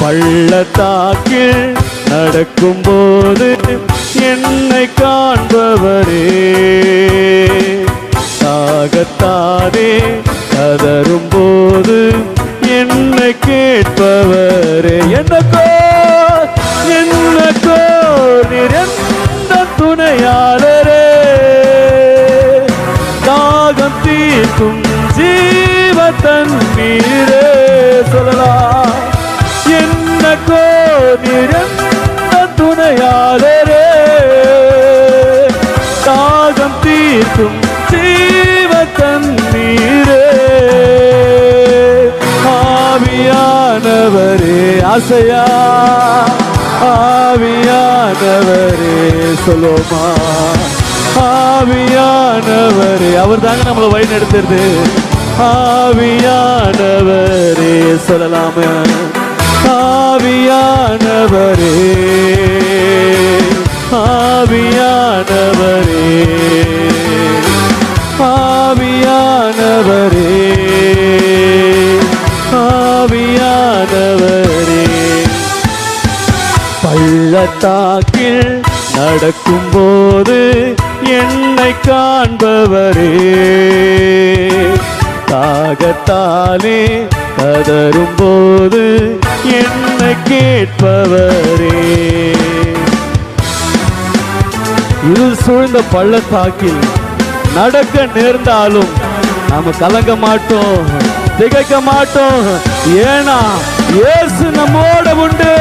பள்ளத்தாக்கில் நடக்கும்போது என்னை காண்பவரே, தாகத்தாரே கதரும் போது என்னை கேட்பவரே, என்னக்கோ நீர் எந்த துணையாளரே, தாகம் தீர்க்கும் ஜீவ தண்ணீரே. சொல்லலாம், என்னக்கோ நீர் எந்த துணையாளரே, தாகம் தீர்க்கும் ஜீவ தண்ணீரே. ஆவியானவரே, ஆசையா ஆவியானவரே, சொல்லுமா ஆவியானவரே, அவர் தாங்க நம்மளை வழி நடத்துறது. ஆவியானவரே, சொல்லலாமே ஆவியானவரே, ஆவியானவரே, ஆவியானவரே, ஆவியானவரே. பள்ளத்தாக்கில் நடக்கும்போது என்னை காண்பவரே, தாகத்தாலே கதரும் போது என்னை கேட்பவரே. இருள் சூழ்ந்த பள்ளத்தாக்கில் நடக்க நேர்ந்தாலும் நாம கலங்க மாட்டோம், திகைக்க மாட்டோம். ஏனா இயேசு நம்மோட உண்டு.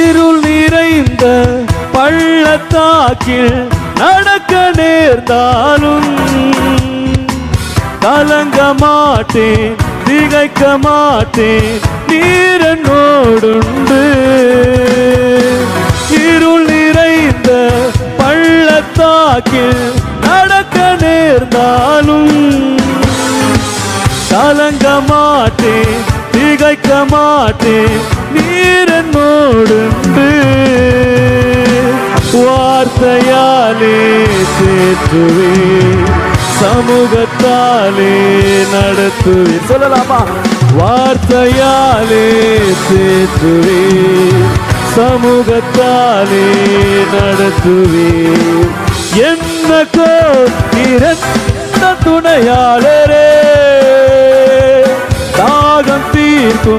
இருள் நிறைந்த பள்ளத்தாக்கில் நடக்க நேர்ந்தாலும் கலங்க மாட்டேன், திகைக்க மாட்டேன், நீர் என்னோடுண்டு. இருள் நிறைந்த பள்ளத்தாக்கில் நடக்க நேர்ந்தாலும் கலங்க மாட்டேன், திகைக்க மாட்டேன், நீர் என்னோடுண்டு. வார்த்தையாலே தேற்றுவே, சமூகத்தாலே நடத்துவே. சொல்லலாமா, வார்த்தையாலே தேற்றுவே, சமூகத்தாலே நடத்துவே. என்னக்கோ நீரெந்த துணையாளரே, தாகம் தீர்க்கும்